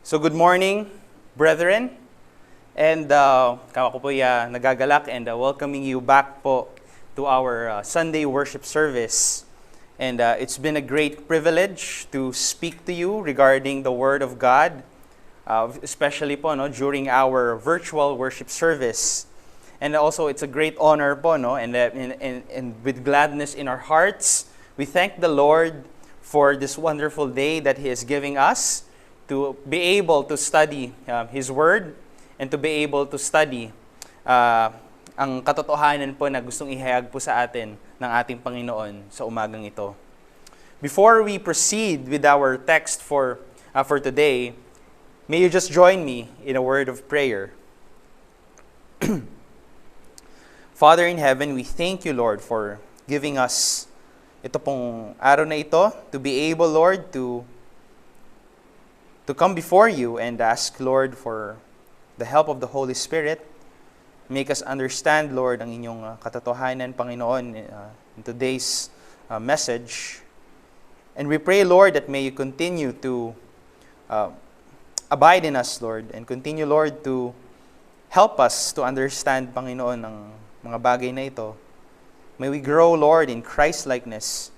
So good morning, brethren. And ako po nagagalak and welcoming you back po to our Sunday worship service. And it's been a great privilege to speak to you regarding the Word of God, especially po during our virtual worship service. And also it's a great honor po, and with gladness in our hearts, we thank the Lord for this wonderful day that He is giving us to be able to study His Word and to be able to study ang katotohanan po na gustong ihayag po sa atin ng ating Panginoon sa umagang ito. Before we proceed with our text for today, may you just join me in a word of prayer. Father in heaven, we thank you, Lord, for giving us ito pong araw na ito to be able, Lord, to come before you and ask, Lord, for the help of the Holy Spirit. Make us understand, Lord, ang inyong katotohanan, Panginoon, in today's message. And we pray, Lord, that may you continue to abide in us, Lord, and continue, Lord, to help us to understand, Panginoon, ang mga bagay na ito. May we grow, Lord, in Christ-likeness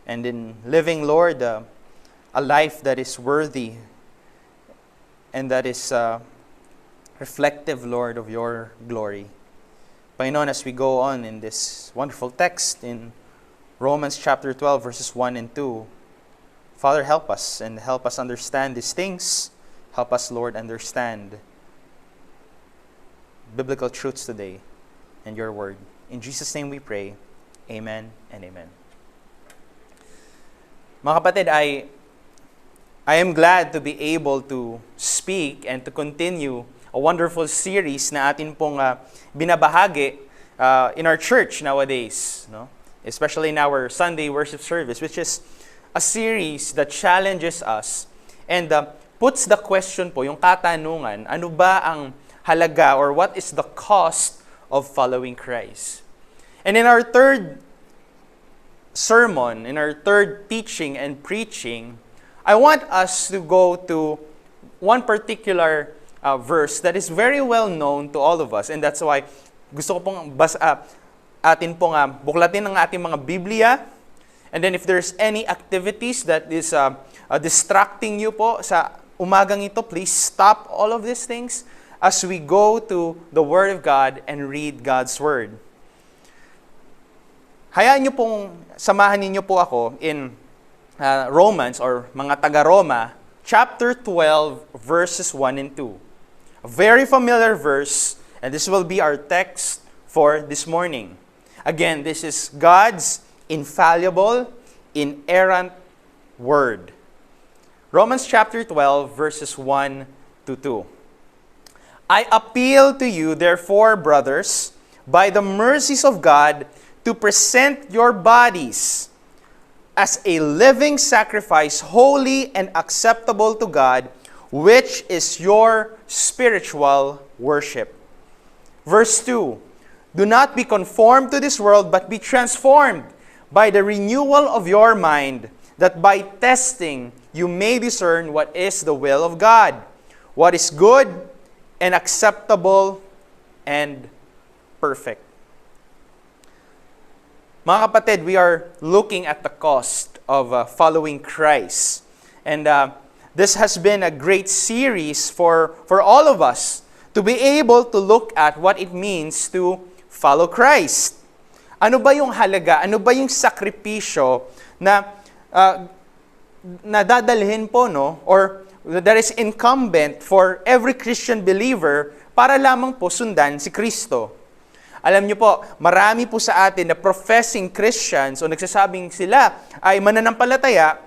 and in living, Lord, a life that is worthy and that is reflective, Lord, of your glory. Panginoon, as we go on in this wonderful text in Romans chapter 12, verses 1 and 2, Father, help us and help us understand these things. Help us, Lord, understand biblical truths today and your word. In Jesus' name we pray. Amen and amen. Mga kapatid, I am glad to be able to speak and to continue a wonderful series na atin pong binabahagi in our church nowadays, no? Especially in our Sunday worship service, which is a series that challenges us and puts the question po, yung katanungan, ano ba ang halaga or what is the cost of following Christ? And in our third sermon, in our third teaching and preaching, I want us to go to one particular verse that is very well known to all of us. And that's why gusto ko pong atin pong buklatin ang ating mga Biblia. And then if there's any activities that is distracting you po sa umagang ito, please stop all of these things as we go to the Word of God and read God's Word. Hayaan niyo pong samahan ninyo po ako in Romans or mga taga-Roma, chapter 12, verses 1 and 2. A very familiar verse, and this will be our text for this morning. Again, this is God's infallible, inerrant word. Romans chapter 12, verses 1 to 2. I appeal to you, therefore, brothers, by the mercies of God, to present your bodies as a living sacrifice, holy and acceptable to God, which is your spiritual worship. Verse 2, do not be conformed to this world, but be transformed by the renewal of your mind, that by testing you may discern what is the will of God, what is good and acceptable and perfect. Mga kapatid, we are looking at the cost of following Christ. And this has been a great series for all of us to be able to look at what it means to follow Christ. Ano ba yung halaga? Ano ba yung sakripisyo na nadadalhin po, or that is incumbent for every Christian believer para lamang po sundan si Kristo? Alam niyo po, marami po sa atin na professing Christians o nagsasabing sila ay mananampalataya,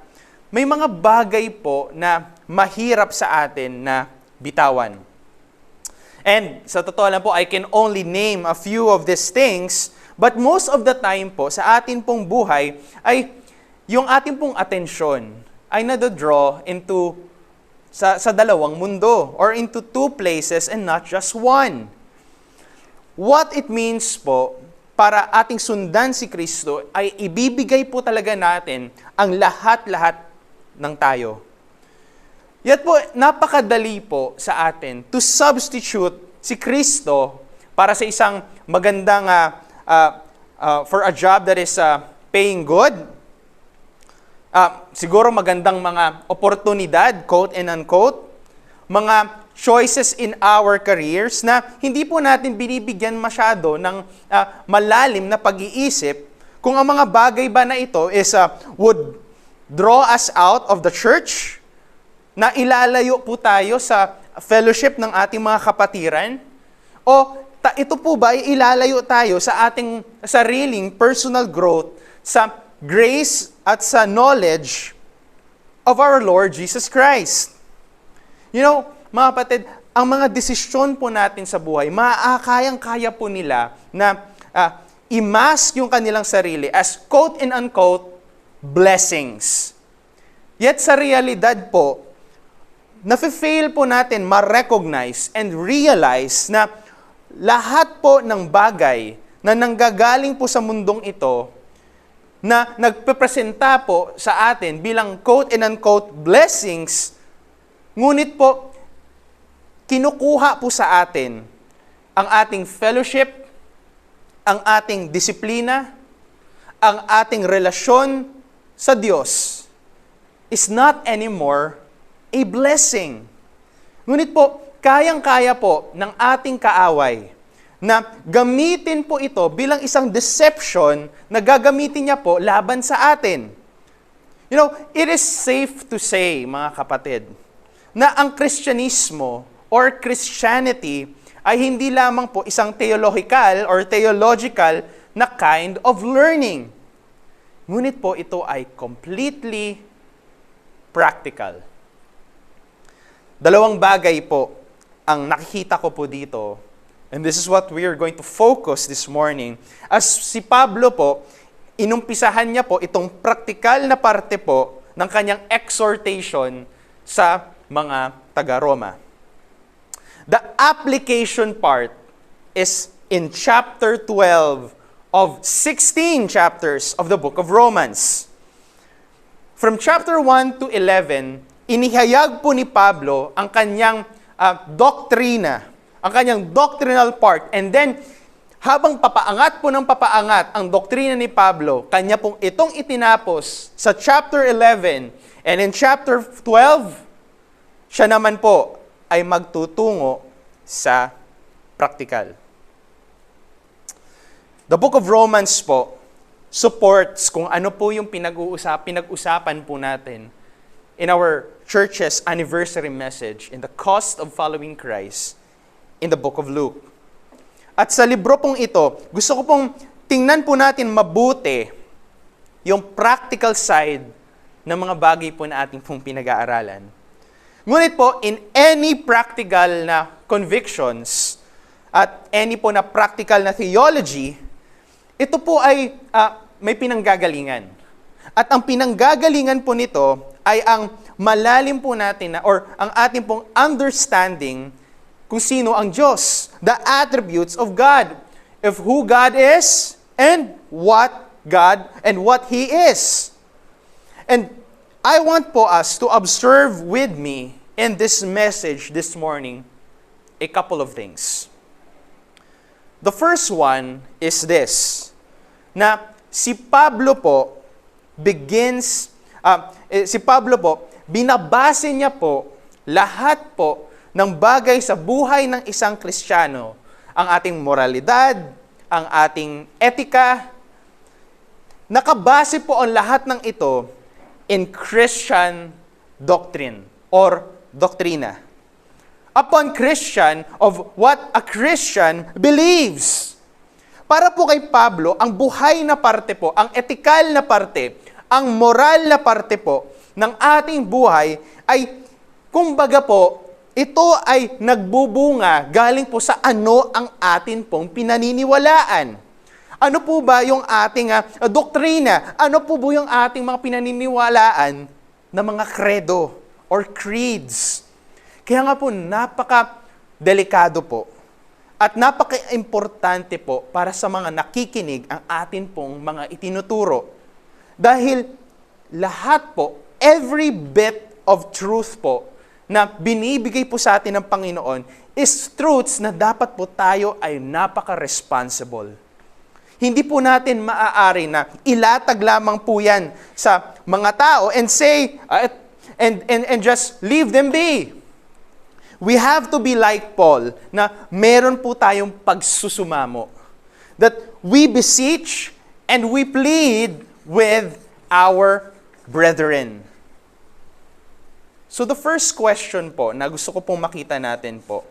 may mga bagay po na mahirap sa atin na bitawan. And sa totoo lang po, I can only name a few of these things, but most of the time po, sa atin pong buhay, ay yung ating pong atensyon ay nadadraw into sa dalawang mundo or into two places and not just one. What it means po, para ating sundan si Kristo, ay ibibigay po talaga natin ang lahat-lahat ng tayo. Yet po, napakadali po sa atin to substitute si Kristo para sa isang magandang for a job that is paying good. Siguro magandang mga oportunidad, quote and unquote, mga choices in our careers na hindi po natin binibigyan masyado ng malalim na pag-iisip kung ang mga bagay ba na ito would draw us out of the church, na ilalayo po tayo sa fellowship ng ating mga kapatiran, o ito po ba ay ilalayo tayo sa ating sariling personal growth sa grace at sa knowledge of our Lord Jesus Christ. You know, mga kapatid, ang mga desisyon po natin sa buhay, kayang-kaya po nila na i-mask yung kanilang sarili as quote and unquote blessings. Yet sa realidad po, nafe-fail po natin ma-recognize and realize na lahat po ng bagay na nanggagaling po sa mundong ito na nagpepresenta po sa atin bilang quote and unquote blessings, ngunit po kinukuha po sa atin ang ating fellowship, ang ating disiplina, ang ating relasyon sa Diyos is not anymore a blessing. Ngunit po, kayang-kaya po ng ating kaaway na gamitin po ito bilang isang deception na gagamitin niya po laban sa atin. You know, it is safe to say, mga kapatid, na ang Kristyanismo or Christianity ay hindi lamang po isang theological na kind of learning. Ngunit po ito ay completely practical. Dalawang bagay po ang nakikita ko po dito, and this is what we are going to focus this morning. As si Pablo po, inumpisahan niya po itong practical na parte po ng kanyang exhortation sa mga taga-Roma. The application part is in chapter 12 of 16 chapters of the book of Romans. From chapter 1 to 11, inihayag po ni Pablo ang kanyang doktrina, ang kanyang doctrinal part. And then, habang papaangat po ng papaangat ang doktrina ni Pablo, kanya pong itong itinapos sa chapter 11. And in chapter 12, siya naman po ay magtutungo sa practical. The book of Romans po supports kung ano po yung pinag-usapan po natin in our church's anniversary message in the cost of following Christ in the book of Luke. At sa libro pong ito, gusto ko pong tingnan po natin mabuti yung practical side ng mga bagay po na ating pong pinag-aaralan. Ngunit po, in any practical na convictions at any po na practical na theology, ito po ay may pinanggagalingan. At ang pinanggagalingan po nito ay ang malalim po natin or ang ating pong understanding kung sino ang Diyos, the attributes of God, of who God is and what He is. And I want po us to observe with me in this message this morning a couple of things. The first one is this, na si Pablo po binabase niya po lahat po ng bagay sa buhay ng isang Kristiyano. Ang ating moralidad, ang ating etika, nakabase po ang lahat ng ito in Christian doctrine or doktrina. Upon Christian of what a Christian believes. Para po kay Pablo, ang buhay na parte po, ang etikal na parte, ang moral na parte po ng ating buhay ay, kumbaga po, ito ay nagbubunga galing po sa ano ang atin pong pinaniniwalaan. Ano po ba yung ating doktrina? Ano po ba yung ating mga pinaniniwalaan na mga credo or creeds? Kaya nga po, napaka-delikado po at napaka-importante po para sa mga nakikinig ang atin pong mga itinuturo. Dahil lahat po, every bit of truth po na binibigay po sa atin ng Panginoon is truths na dapat po tayo ay napaka-responsible. Hindi po natin maaari na ilatag lamang po yan sa mga tao and say, and just leave them be. We have to be like Paul na meron po tayong pagsusumamo. That we beseech and we plead with our brethren. So the first question po na gusto ko pong makita natin po,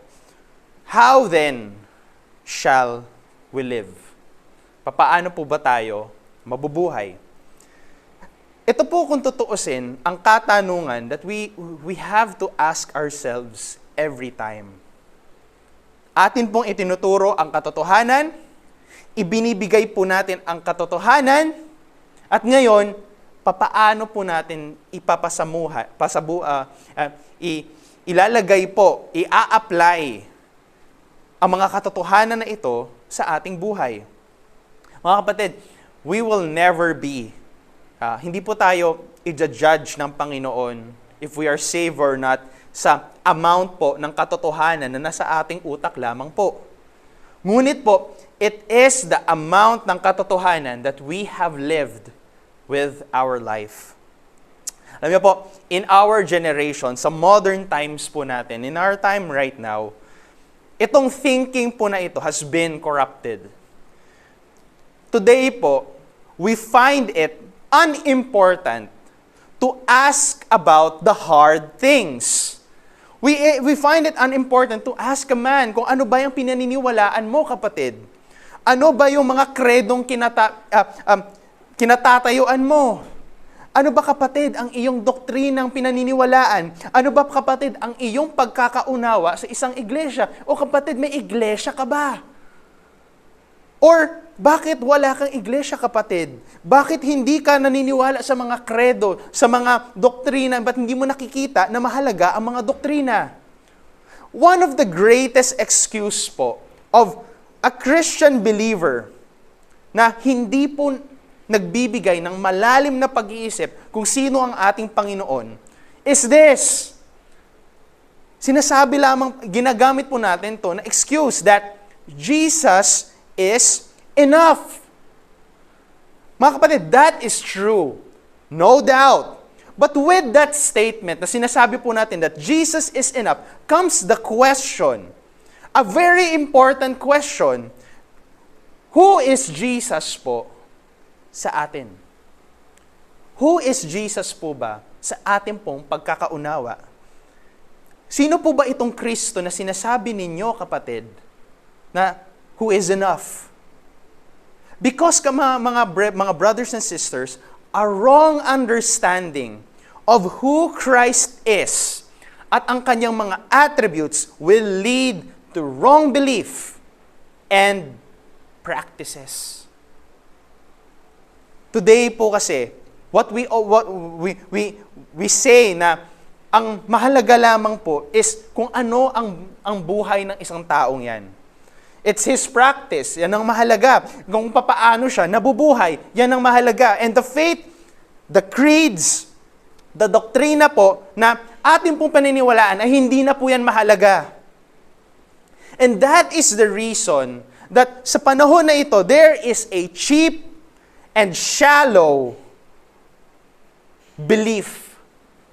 how then shall we live? Papaano po ba tayo mabubuhay? Ito po kung tutuusin, ang katanungan that we have to ask ourselves every time. Atin pong itinuturo ang katotohanan, ibinibigay po natin ang katotohanan, at ngayon, papaano po natin ilalagay po, i-apply ang mga katotohanan na ito sa ating buhay. Mga kapatid, we will never be, hindi po tayo i-judge ng Panginoon if we are saved or not sa amount po ng katotohanan na nasa ating utak lamang po. Ngunit po, it is the amount ng katotohanan that we have lived with our life. Alam niyo po, in our generation, sa modern times po natin, in our time right now, itong thinking po na ito has been corrupted. Today po, we find it unimportant to ask about the hard things. We find it unimportant to ask a man kung ano ba yung pinaniniwalaan mo, kapatid. Ano ba yung mga kredong kinatatayuan mo? Ano ba, kapatid, ang iyong doktrinang pinaniniwalaan? Ano ba, kapatid, ang iyong pagkakaunawa sa isang iglesia? O kapatid, may iglesia ka ba? Or bakit wala kang iglesia, kapatid? Bakit hindi ka naniniwala sa mga kredo, sa mga doktrina? Ba't hindi mo nakikita na mahalaga ang mga doktrina? One of the greatest excuse po of a Christian believer na hindi po nagbibigay ng malalim na pag-iisip kung sino ang ating Panginoon is this. Sinasabi lamang, ginagamit po natin to na excuse that Jesus is enough. Mga kapatid, that is true. No doubt. But with that statement na sinasabi po natin that Jesus is enough, comes the question, a very important question, who is Jesus po sa atin? Who is Jesus po ba sa atin pong pagkakaunawa? Sino po ba itong Kristo na sinasabi ninyo, kapatid, na who is enough? Because mga brothers and sisters, a wrong understanding of who Christ is at ang kanyang mga attributes will lead to wrong belief and practices. Today po kasi, what we say na ang mahalaga lamang po is kung ano ang buhay ng isang taong yan. It's his practice, yan ang mahalaga. Kung papaano siya nabubuhay, yan ang mahalaga. And the faith, the creeds, the doktrina po na ating pong paniniwalaan ay hindi na po yan mahalaga. And that is the reason that sa panahon na ito, there is a cheap and shallow belief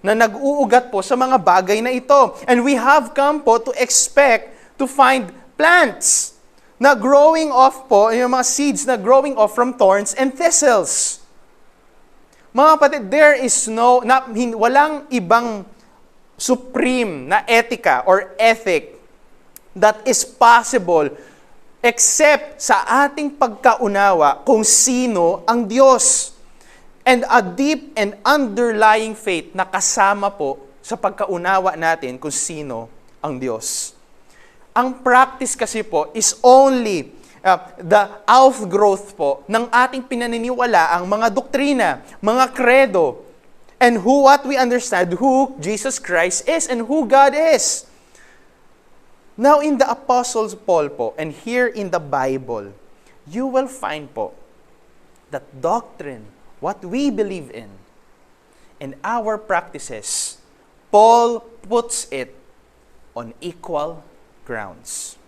na nag-uugat po sa mga bagay na ito. And we have come po to expect to find plants na growing off po, yung mga seeds na growing off from thorns and thistles. Mga kapatid, there is walang ibang supreme na etika or ethic that is possible except sa ating pagkaunawa kung sino ang Diyos. And a deep and underlying faith na kasama po sa pagkaunawa natin kung sino ang Diyos. Ang practice kasi po is only the outgrowth po ng ating pinaniniwala ang mga doktrina, mga credo, and what we understand who Jesus Christ is and who God is. Now, in the Apostle Paul po, and here in the Bible, you will find po that doctrine, what we believe in, and our practices, Paul puts it on equal grounds.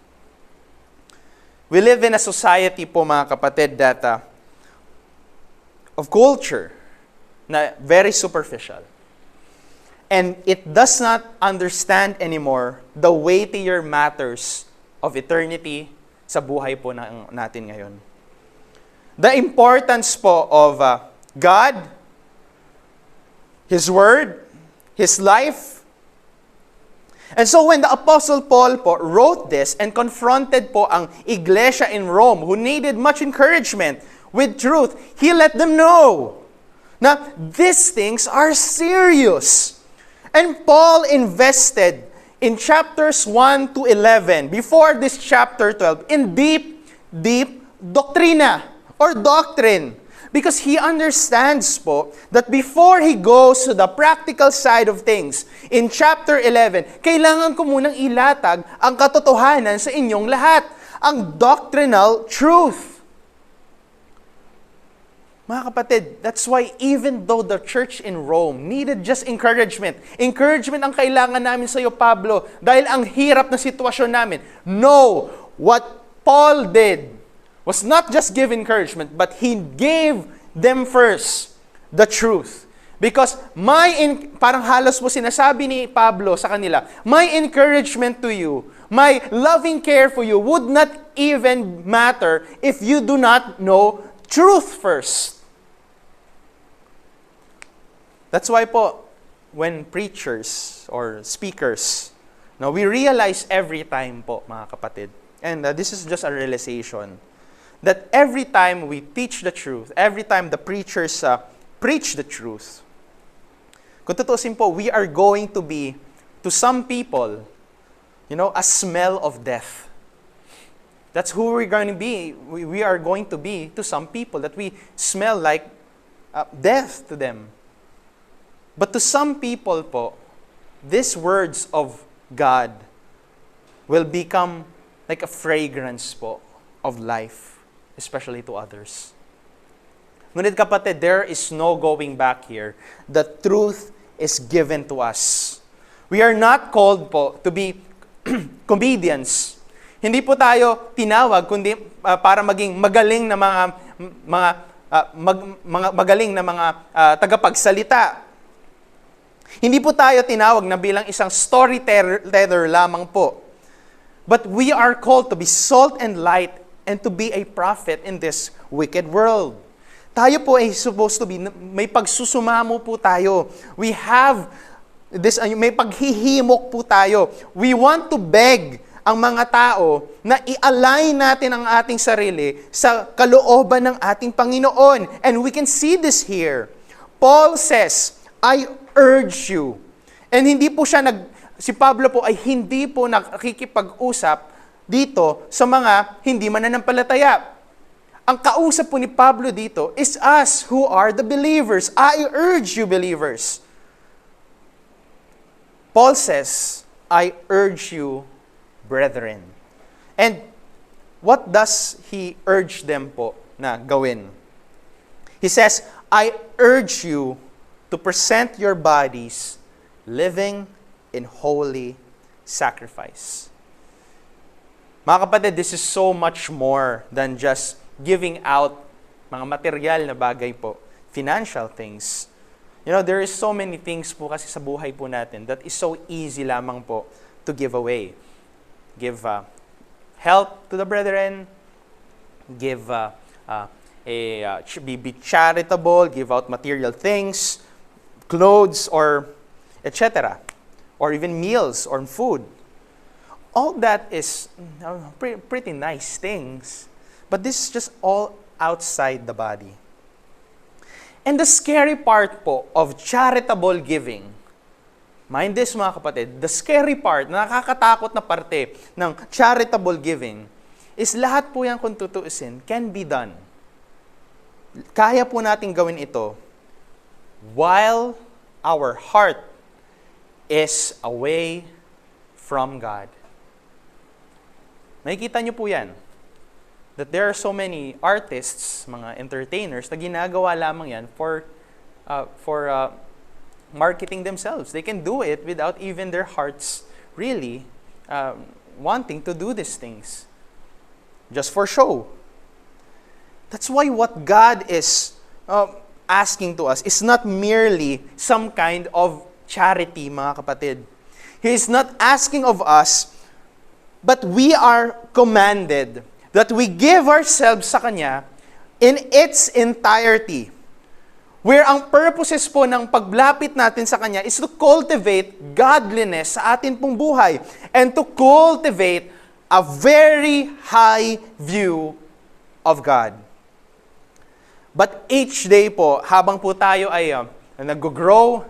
We live in a society po, mga kapatid, that of culture na very superficial. And it does not understand anymore the weightier matters of eternity sa buhay po natin ngayon. The importance po of God, His Word, His life. And so when the Apostle Paul po wrote this and confronted po ang iglesia in Rome who needed much encouragement with truth, he let them know na these things are serious. And Paul invested in chapters 1 to 11, before this chapter 12, in deep doctrina or doctrine. Because he understands po that before he goes to the practical side of things, in chapter 11, kailangan ko munang ilatag ang katotohanan sa inyong lahat, ang doctrinal truth. Mga kapatid, that's why even though the church in Rome needed just encouragement ang kailangan namin sa iyo, Pablo, dahil ang hirap na sitwasyon namin. No, what Paul did was not just give encouragement, but he gave them first the truth. Because parang halos mo sinasabi ni Pablo sa kanila, my encouragement to you, my loving care for you would not even matter if you do not know truth first. That's why po, when preachers or speakers, now we realize every time po, mga kapatid, and this is just a realization, that every time we teach the truth, every time the preachers preach the truth, kung tutusin po, we are going to be, to some people, a smell of death. That's who we're going to be. We are going to be to some people, that we smell like death to them. But to some people po, these words of God will become like a fragrance po of life, especially to others. Ngunit kapatid, there is no going back here. The truth is given to us. We are not called po to be comedians. Hindi po tayo tinawag kundi para maging magaling na magaling na mga tagapagsalita. Hindi po tayo tinawag na bilang isang storyteller lamang po. But we are called to be salt and light and to be a prophet in this wicked world. Tayo po ay supposed to be, may pagsusumamo po tayo. We have this, may paghihimok po tayo. We want to beg ang mga tao na i-align natin ang ating sarili sa kalooban ng ating Panginoon. And we can see this here. Paul says, I urge you. And hindi po siya si Pablo po ay hindi po nakikipag-usap dito sa mga hindi mananampalataya. Ang kausap po ni Pablo dito is us who are the believers. I urge you, believers. Paul says, I urge you, brethren. And what does he urge them po na gawin? He says, I urge you to present your bodies living in holy sacrifice. Mga kapatid, this is so much more than just giving out mga material na bagay po, financial things. There is so many things po kasi sa buhay po natin that is so easy lamang po to give away. Give help to the brethren, give be charitable, give out material things, clothes, or etc. Or even meals or food. All that is pretty nice things. But this is just all outside the body. And the scary part po of charitable giving, mind this mga kapatid, the scary part, nakakatakot na parte ng charitable giving, is lahat po yan kung tutuusin, can be done. Kaya po natin gawin ito while our heart is away from God. Nakikita niyo po yan. That there are so many artists, mga entertainers, na ginagawa lamang yan for marketing themselves. They can do it without even their hearts really wanting to do these things. Just for show. That's why what God is asking to us is not merely some kind of charity, mga kapatid. He is not asking of us, but we are commanded that we give ourselves sa Kanya in its entirety. Where ang purposes po ng paglapit natin sa Kanya is to cultivate godliness sa atin pong buhay and to cultivate a very high view of God. But each day po, habang po tayo ay nag-grow,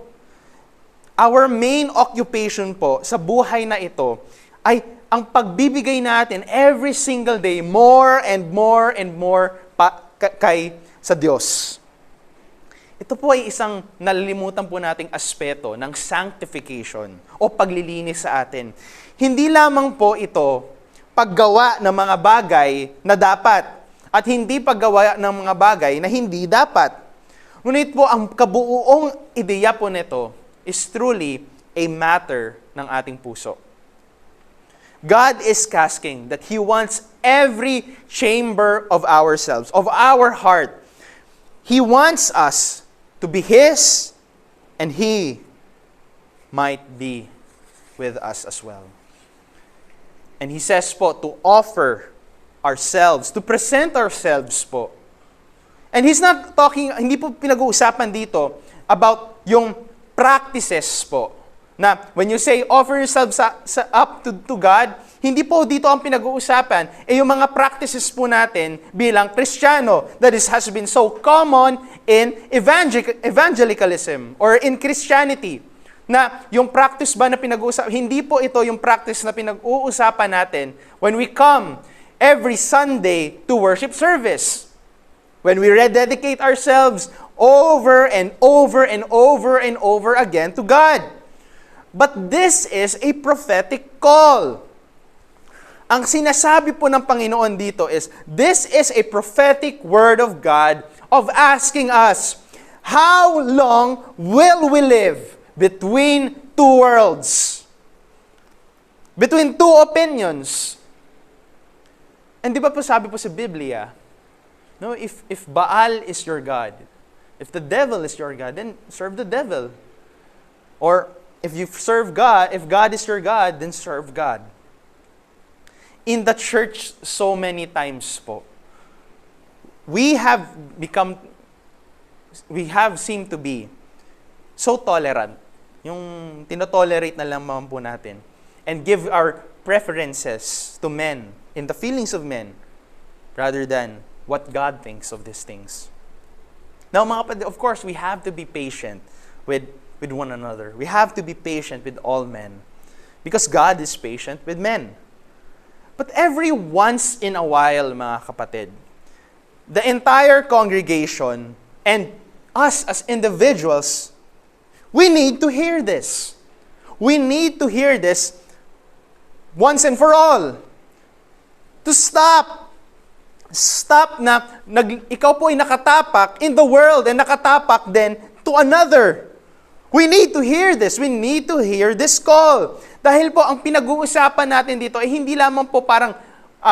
our main occupation po sa buhay na ito ay ang pagbibigay natin every single day more and more and more sa Diyos. Ito po ay isang nalilimutan po nating aspeto ng sanctification o paglilinis sa atin. Hindi lamang po ito paggawa ng mga bagay na dapat at hindi paggawa ng mga bagay na hindi dapat. Ngunit po ang kabuuong ideya po nito is truly a matter ng ating puso. God is asking that He wants every chamber of ourselves, of our heart. He wants us to be His, and He might be with us as well. And He says po to offer ourselves, to present ourselves po. And He's not talking, hindi po pinag-uusapan dito about yung practices po. Na when you say offer yourselves up to God, hindi po dito ang pinag-uusapan, yung mga practices po natin bilang Kristiyano that has been so common in evangelicalism or in Christianity. Na yung practice ba na pinag-uusapan, hindi po ito yung practice na pinag-uusapan natin when we come every Sunday to worship service. When we rededicate ourselves over and over and over and over again to God. But this is a prophetic call. Ang sinasabi po ng Panginoon dito is, this is a prophetic word of God of asking us, how long will we live between two worlds? Between two opinions? And di ba po sabi po sa Biblia, no, if Baal is your God, if the devil is your God, then serve the devil. Or if you serve God, if God is your God, then serve God. In the church so many times po, we have seemed to be so tolerant. Yung tinotolerate na lang po natin. And give our preferences to men, in the feelings of men, rather than what God thinks of these things. Now, mga kapatid, of course, we have to be patient with one another. We have to be patient with all men. Because God is patient with men. But every once in a while, mga kapatid, the entire congregation and us as individuals, we need to hear this. We need to hear this once and for all. To stop. Stop na ikaw po ay nakatapak in the world and nakatapak din to another. We need to hear this. We need to hear this call. Dahil po ang pinag-uusapan natin dito ay hindi lamang po parang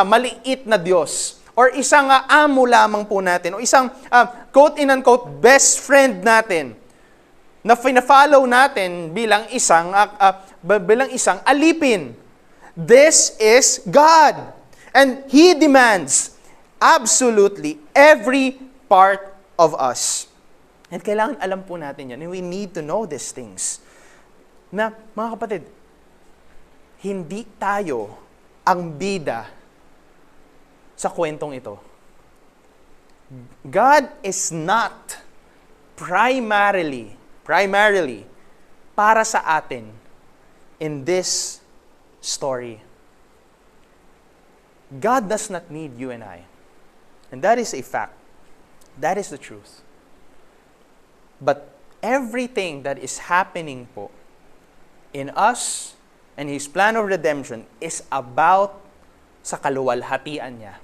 maliit na Diyos or isang amo lamang po natin o isang quote-in-unquote best friend natin na fina-follow natin bilang isang alipin. This is God. And He demands absolutely every part of us. And kailangan alam po natin yan. And we need to know these things. Na, mga kapatid, hindi tayo ang bida sa kwentong ito. God is not primarily para sa atin in this story. God does not need you and I. And that is a fact. That is the truth. But everything that is happening po in us and His plan of redemption is about sa kaluwalhatian niya.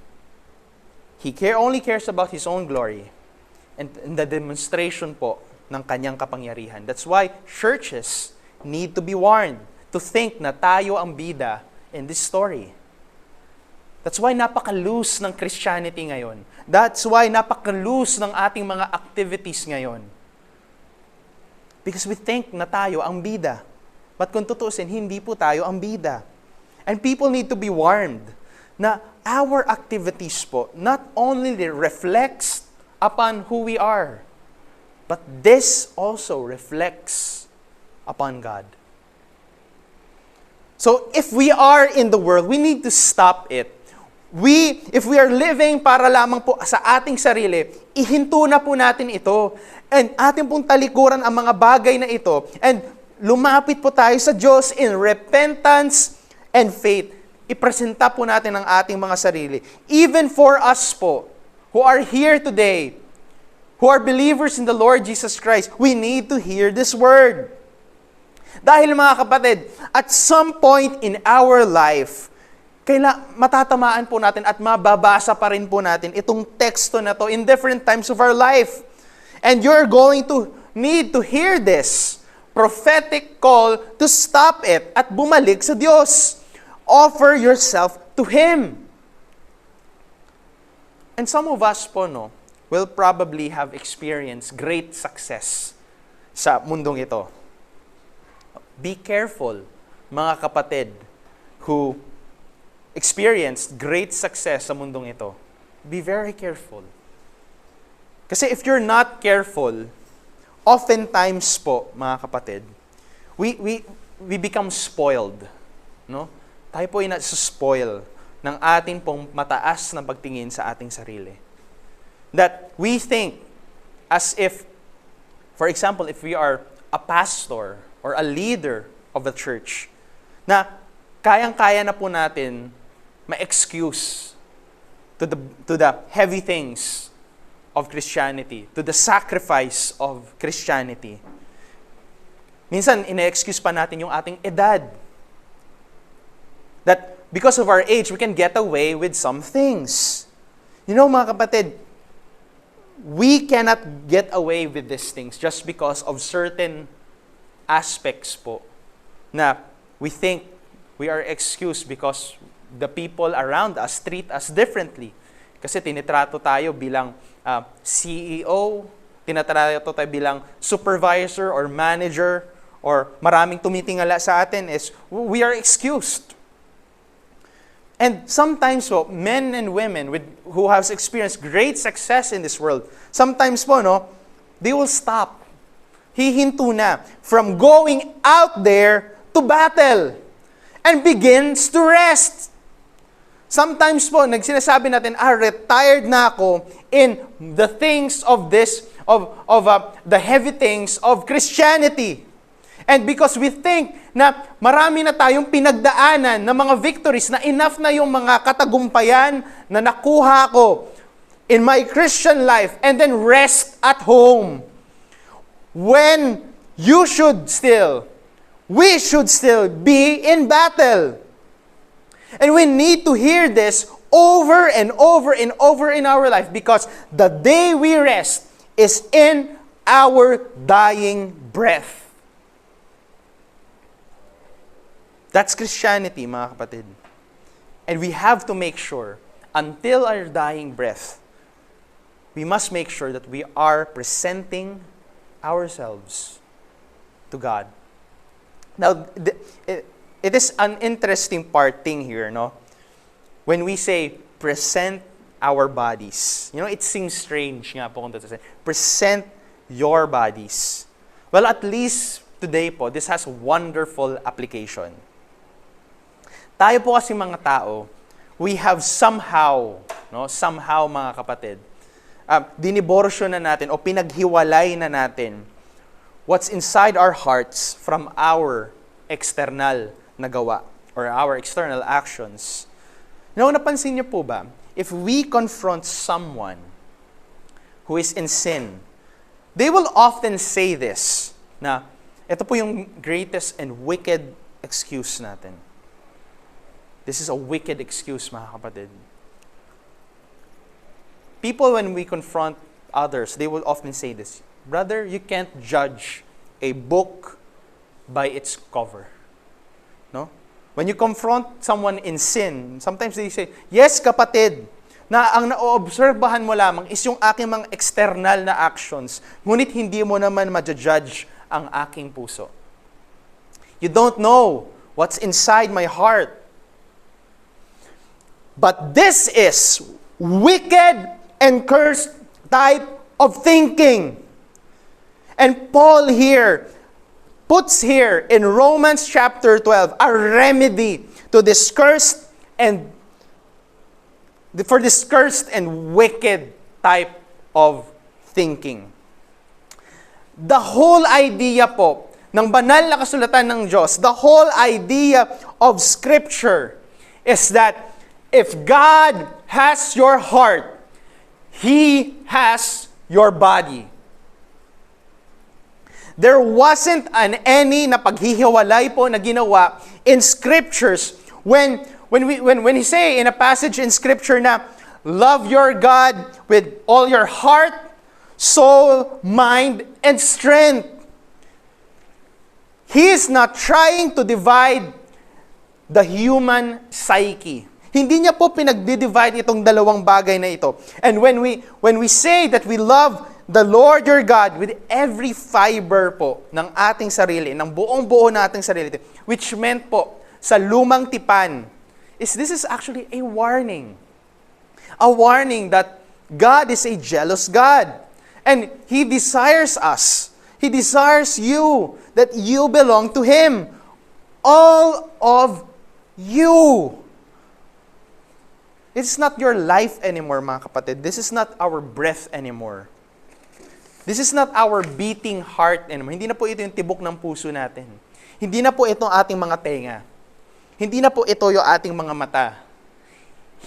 He only cares about His own glory and the demonstration po ng kanyang kapangyarihan. That's why churches need to be warned to think na tayo ang bida in this story. That's why napaka-loose ng Christianity ngayon. That's why napaka-loose ng ating mga activities ngayon. Because we think na tayo ang bida. But kung tutusin, hindi po tayo ang bida. And people need to be warned na our activities po not only reflects upon who we are, but this also reflects upon God. So if we are in the world, we need to stop it. If we are living para lamang po sa ating sarili, ihinto na po natin ito. And ating pong talikuran ang mga bagay na ito. And lumapit po tayo sa Diyos in repentance and faith. Ipresenta po natin ang ating mga sarili. Even for us po, who are here today, who are believers in the Lord Jesus Christ, we need to hear this word. Dahil mga kapatid, at some point in our life, matatamaan po natin at mababasa pa rin po natin itong teksto na to in different times of our life. And you're going to need to hear this prophetic call to stop it at bumalik sa Diyos. Offer yourself to Him. And some of us po, will probably have experienced great success sa mundong ito. Be careful, mga kapatid, who experienced great success sa mundong ito. Be very careful. Kasi if you're not careful, oftentimes po, mga kapatid, we become spoiled. No? Tayo po ay nasa-spoil ng ating pong mataas na pagtingin sa ating sarili. That we think as if, for example, if we are a pastor or a leader of a church, na kayang-kaya na po natin ma-excuse to the heavy things of Christianity, to the sacrifice of Christianity. Minsan, ine-excuse pa natin yung ating edad. That because of our age, we can get away with some things. You know, mga kapatid, we cannot get away with these things just because of certain aspects po na we think we are excused because the people around us treat us differently. Kasi tinitrato tayo bilang CEO, tinatrato tayo bilang supervisor or manager, or maraming tumitingala sa atin is we are excused. And sometimes po, men and women who have experienced great success in this world, sometimes po, they will stop. Hihinto na from going out there to battle and begins to rest. Sometimes po, nagsinasabi natin, retired na ako in the things of this, the heavy things of Christianity. And because we think na marami na tayong pinagdaanan ng mga victories, na enough na yung mga katagumpayan na nakuha ko in my Christian life, and then rest at home. When we should still be in battle. And we need to hear this over and over and over in our life, because the day we rest is in our dying breath. That's Christianity, mga kapatid. And we have to make sure, until our dying breath, we must make sure that we are presenting ourselves to God. Now, it is an interesting thing here, when we say, present our bodies. It seems strange nga po kung say, present your bodies. Well, at least today po, this has wonderful application. Tayo po kasi mga tao, we have somehow mga kapatid, diniborsyo na natin o pinaghiwalay na natin what's inside our hearts from our external na gawa or our external actions. Napansin niyo po ba, if we confront someone who is in sin, they will often say this, na ito po yung greatest and wicked excuse natin. This is a wicked excuse, mga kapatid. People, when we confront others, they will often say this, Brother, you can't judge a book by its cover. No? When you confront someone in sin, sometimes they say, yes, kapatid, na ang naoobserbahan mo lamang is yung aking mga external na actions, ngunit hindi mo naman ma-judge ang aking puso. You don't know what's inside my heart. But this is wicked and cursed type of thinking. And Paul here puts here in Romans chapter 12 a remedy to this cursed and wicked type of thinking. The whole idea po ng banal na kasulatan ng Diyos, the whole idea of Scripture is that if God has your heart, He has your body. There wasn't any na paghihiwalay po na ginawa in Scriptures when he say in a passage in Scripture na love your God with all your heart, soul, mind, and strength. He is not trying to divide the human psyche. Hindi niya po pinagdi-divide itong dalawang bagay na ito. And when we say that we love the Lord your God with every fiber po ng ating sarili, ng buong-buo nating sarili, which meant po sa lumang tipan, this is actually a warning. A warning that God is a jealous God. And He desires us. He desires you, that you belong to Him. All of you. It's not your life anymore, mga kapatid. This is not our breath anymore. This is not our beating heart anymore. Hindi na po ito yung tibok ng puso natin. Hindi na po ito ang ating mga tenga. Hindi na po ito yung ating mga mata.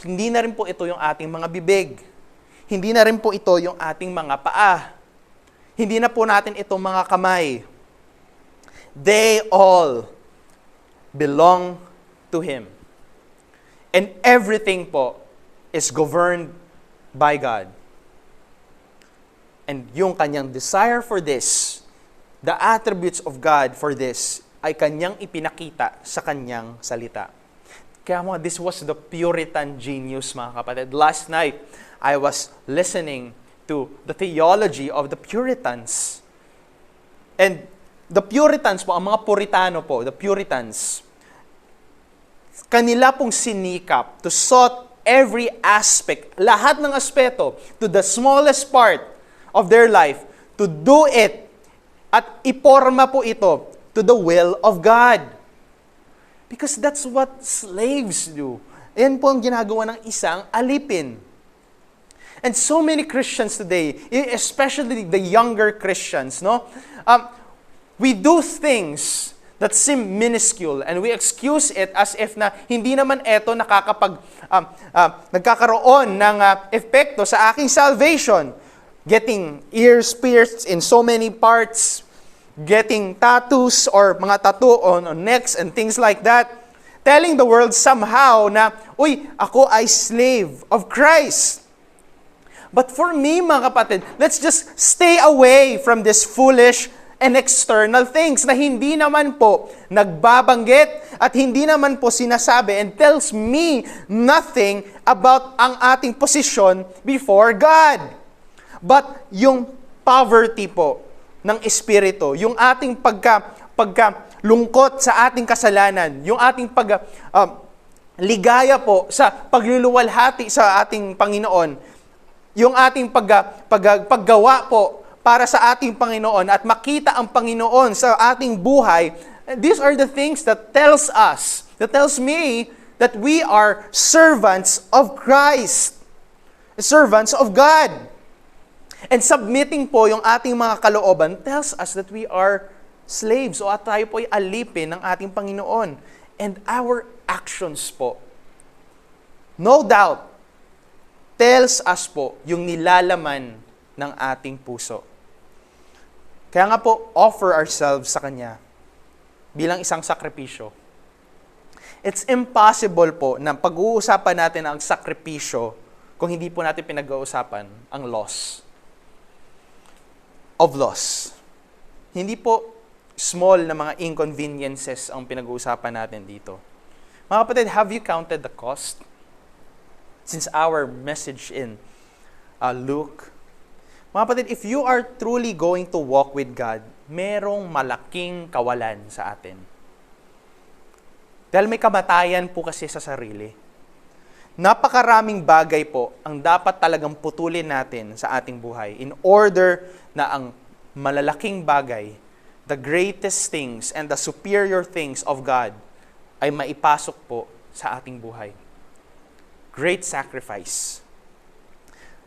Hindi na rin po ito yung ating mga bibig. Hindi na rin po ito yung ating mga paa. Hindi na po natin itong mga kamay. They all belong to Him. And everything po is governed by God. And yung kanyang desire for this, the attributes of God for this, ay kanyang ipinakita sa kanyang salita. Kaya mga, this was the Puritan genius, mga kapatid. Last night, I was listening to the theology of the Puritans. And the Puritans po, ang mga Puritano po, the Puritans, kanila pong sinikap to sought every aspect, lahat ng aspeto, to the smallest part of their life, to do it, at iporma po ito to the will of God. Because that's what slaves do. Yan po ang ginagawa ng isang alipin. And so many Christians today, especially the younger Christians, no, we do things that seem minuscule and we excuse it as if na hindi naman ito nagkakaroon ng epekto sa aking salvation. Getting ears pierced in so many parts, getting tattoos or mga tattoo on necks and things like that, telling the world somehow na, uy, ako ay slave of Christ. But for me, mga kapatid, let's just stay away from this foolish and external things na hindi naman po nagbabanggit at hindi naman po sinasabi and tells me nothing about ang ating posisyon before God. But yung poverty po ng espiritu, yung ating pagkalungkot sa ating kasalanan, yung ating ligaya po sa pagluluwalhati sa ating Panginoon, yung ating paggawa po para sa ating Panginoon at makita ang Panginoon sa ating buhay, these are the things that tells me that we are servants of Christ, servants of God. And submitting po yung ating mga kalooban tells us that we are slaves o at tayo po ay alipin ng ating Panginoon. And our actions po, no doubt, tells us po yung nilalaman ng ating puso. Kaya nga po, offer ourselves sa Kanya bilang isang sakripisyo. It's impossible po na pag-uusapan natin ang sakripisyo kung hindi po natin pinag-uusapan ang loss. of loss. Hindi po small na mga inconveniences ang pinag-uusapan natin dito. Mga kapatid, have you counted the cost? Since our message in Luke, mga kapatid, if you are truly going to walk with God, merong malaking kawalan sa atin. Dahil may kamatayan po kasi sa sarili. Napakaraming bagay po ang dapat talagang putulin natin sa ating buhay in order na ang malalaking bagay, the greatest things and the superior things of God ay maipasok po sa ating buhay. Great sacrifice.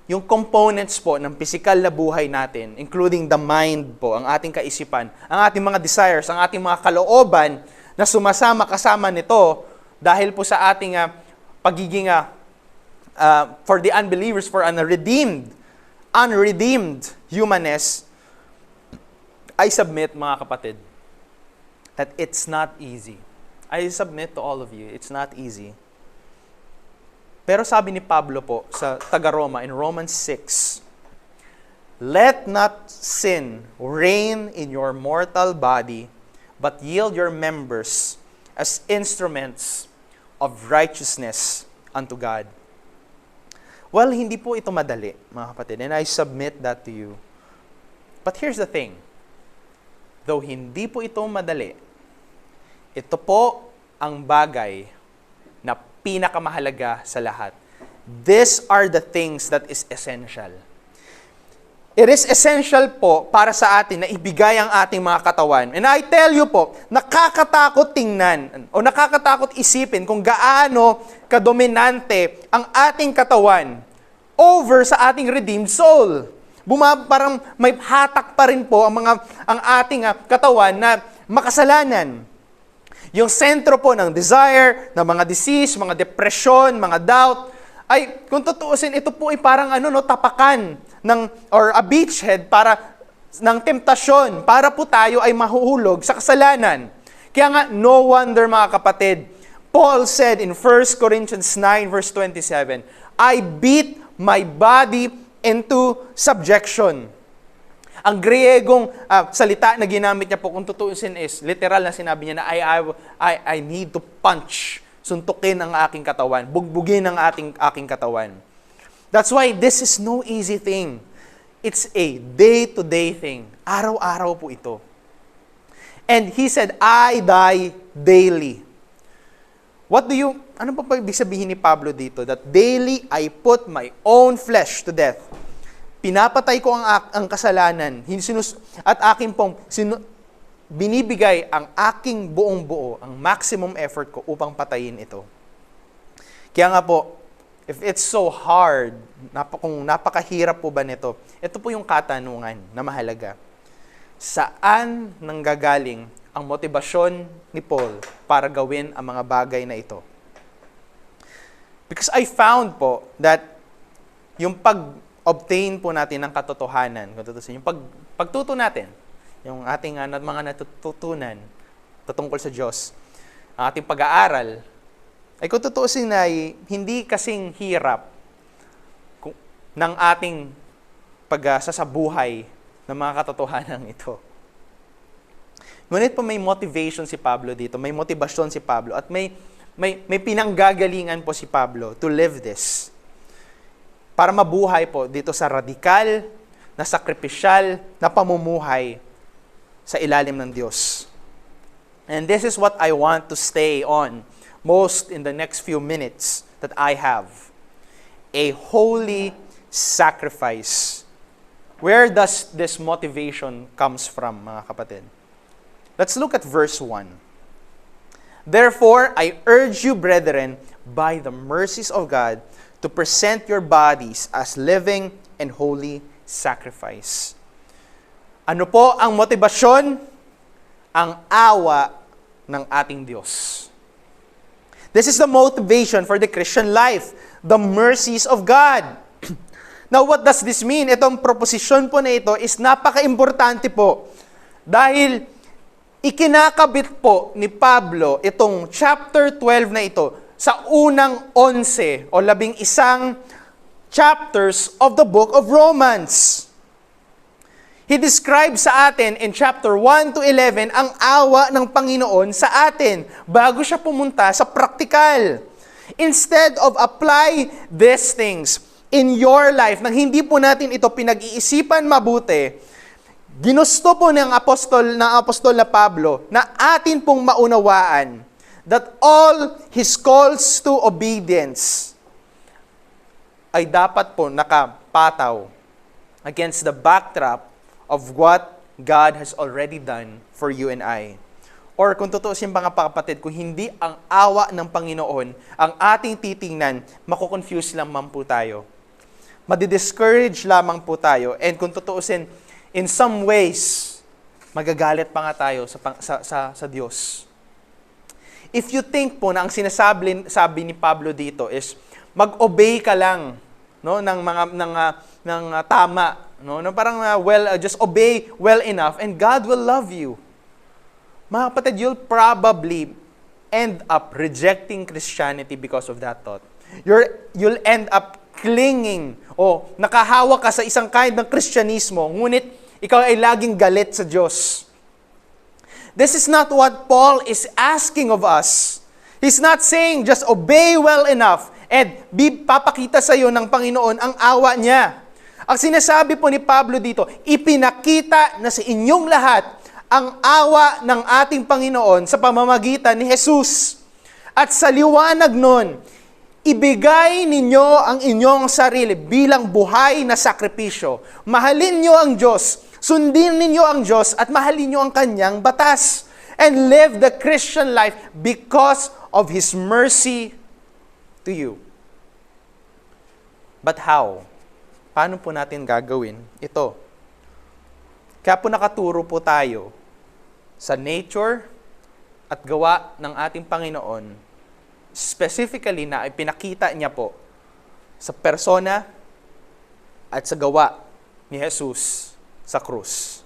Yung components po ng physical na buhay natin, including the mind po, ang ating kaisipan, ang ating mga desires, ang ating mga kalooban na sumasama kasama nito dahil po sa ating pagiging for the unbelievers, for unredeemed humanness, I submit, mga kapatid, that it's not easy. I submit to all of you, it's not easy. Pero sabi ni Pablo po sa taga-Roma in Romans 6, "Let not sin reign in your mortal body, but yield your members as instruments of righteousness unto God." Well, hindi po ito madali, mga kapatid, and I submit that to you. But here's the thing. Though hindi po ito madali, ito po ang bagay na pinakamahalaga sa lahat. These are the things that is essential. It is essential po para sa atin na ibigay ang ating mga katawan. And I tell you po, nakakatakot tingnan o nakakatakot isipin kung gaano kadominante ang ating katawan over sa ating redeemed soul. Parang may hatak pa rin po ang ating katawan na makasalanan. Yung sentro po ng desire, ng mga disease, mga depression, mga doubt, ay kung tutuusin, ito po ay parang tapakan or a beachhead ng temptasyon para po tayo ay mahuhulog sa kasalanan. Kaya nga, no wonder, mga kapatid, Paul said in 1 Corinthians 9 verse 27, "I beat my body into subjection." Ang Griegong salita na ginamit niya po, kung tutuusin, is literal na sinabi niya na I need to punch, suntukin ang aking katawan, bugbugin ang aking katawan. That's why this is no easy thing. It's a day-to-day thing. Araw-araw po ito. And he said, "I die daily." Ano pa ibig sabihin ni Pablo dito? That daily I put my own flesh to death. Pinapatay ko ang kasalanan at aking pong binibigay ang aking buong buo, ang maximum effort ko upang patayin ito. Kaya nga po, if it's so hard, kung napakahirap po ba nito, ito po yung katanungan na mahalaga. Saan nanggagaling ang motibasyon ni Paul para gawin ang mga bagay na ito? Because I found po that yung pag-obtain po natin ng katotohanan, yung pagtuto natin, yung ating mga natututunan tutungkol sa Diyos, ang ating pag-aaral, ay kung tutuusin na hindi kasing hirap ng ating pagsasabuhay ng mga katotohanan ito. Ngunit po may motivation si Pablo dito, may motibasyon si Pablo, at may pinanggagalingan po si Pablo to live this. Para mabuhay po dito sa radikal, na sakripisyal, na pamumuhay sa ilalim ng Diyos. And this is what I want to stay on most in the next few minutes that I have. A holy sacrifice. Where does this motivation comes from, mga kapatid? Let's look at verse 1. "Therefore, I urge you, brethren, by the mercies of God, to present your bodies as living and holy sacrifice." Ano po ang motibasyon? Ang awa ng ating Diyos. This is the motivation for the Christian life, the mercies of God. Now, what does this mean? Itong proposisyon po na ito is napaka-importante po. Dahil ikinakabit po ni Pablo itong chapter 12 na ito sa unang 11 o 11 chapters of the book of Romans. He describes sa atin in chapter 1 to 11 ang awa ng Panginoon sa atin bago siya pumunta sa praktikal. Instead of apply these things in your life, nang hindi po natin ito pinag-iisipan mabuti, ginusto po ng apostol na Pablo na atin pong maunawaan that all his calls to obedience ay dapat po nakapataw against the backdrop of what God has already done for you and I. Or kung tutuusin mga kapatid, kung hindi ang awa ng Panginoon ang ating titingnan, mako-confuse lamang po tayo. Madi-discourage lamang po tayo. And kung tutuusin, in some ways, magagalit pa nga tayo sa Diyos. If you think po na ang sabi ni Pablo dito is mag-obey ka lang, no, ng tama, no, parang just obey well enough and God will love you. Mga kapatid, you'll probably end up rejecting Christianity because of that thought. You'll end up clinging o nakahawa ka sa isang kind ng Kristyanismo, ngunit ikaw ay laging galit sa Diyos. This is not what Paul is asking of us. He's not saying just obey well enough and papakita sa iyo ng Panginoon ang awa niya. Ang sinasabi po ni Pablo dito, ipinakita na sa inyong lahat ang awa ng ating Panginoon sa pamamagitan ni Jesus. At sa liwanag nun, ibigay ninyo ang inyong sarili bilang buhay na sakripisyo. Mahalin nyo ang Diyos, sundin ninyo ang Diyos, at mahalin nyo ang Kanyang batas. And live the Christian life because of His mercy to you. But how? Paano po natin gagawin ito? Kaya po nakaturo po tayo sa nature at gawa ng ating Panginoon, specifically na ipinakita niya po sa persona at sa gawa ni Jesus sa krus.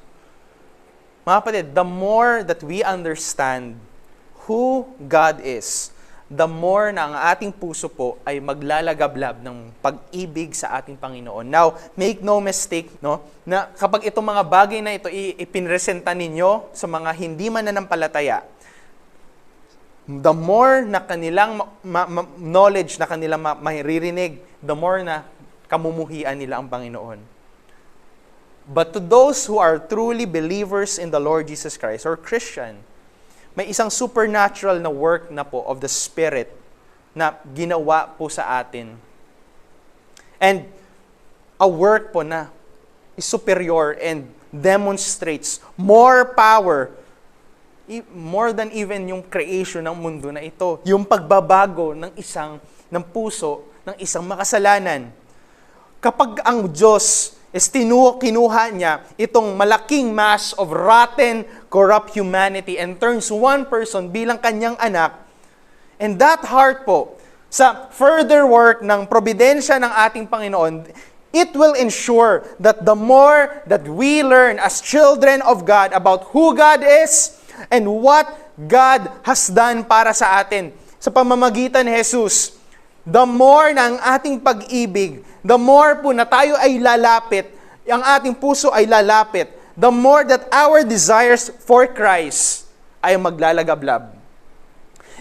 Mga kapatid, the more that we understand who God is, the more na ang ating puso po ay maglalagablab ng pag-ibig sa ating Panginoon. Now, make no mistake, no, na kapag itong mga bagay na ito ipinresenta ninyo sa mga hindi mananampalataya, the more na kanilang knowledge na kanilang maririnig, the more na kamumuhian nila ang Panginoon. But to those who are truly believers in the Lord Jesus Christ or Christian, may isang supernatural na work na po of the Spirit na ginawa po sa atin. And a work po na is superior and demonstrates more power, more than even yung creation ng mundo na ito. Yung pagbabago ng puso ng isang makasalanan. Kapag ang Diyos is kinuha niya itong malaking mass of rotten, corrupt humanity and turns one person bilang kanyang anak, and that heart po, sa further work ng probidensya ng ating Panginoon, it will ensure that the more that we learn as children of God about who God is and what God has done para sa atin sa pamamagitan ni Jesus, the more na ang ating pag-ibig, the more po na tayo ay lalapit, ang ating puso ay lalapit, the more that our desires for Christ ay maglalagablab.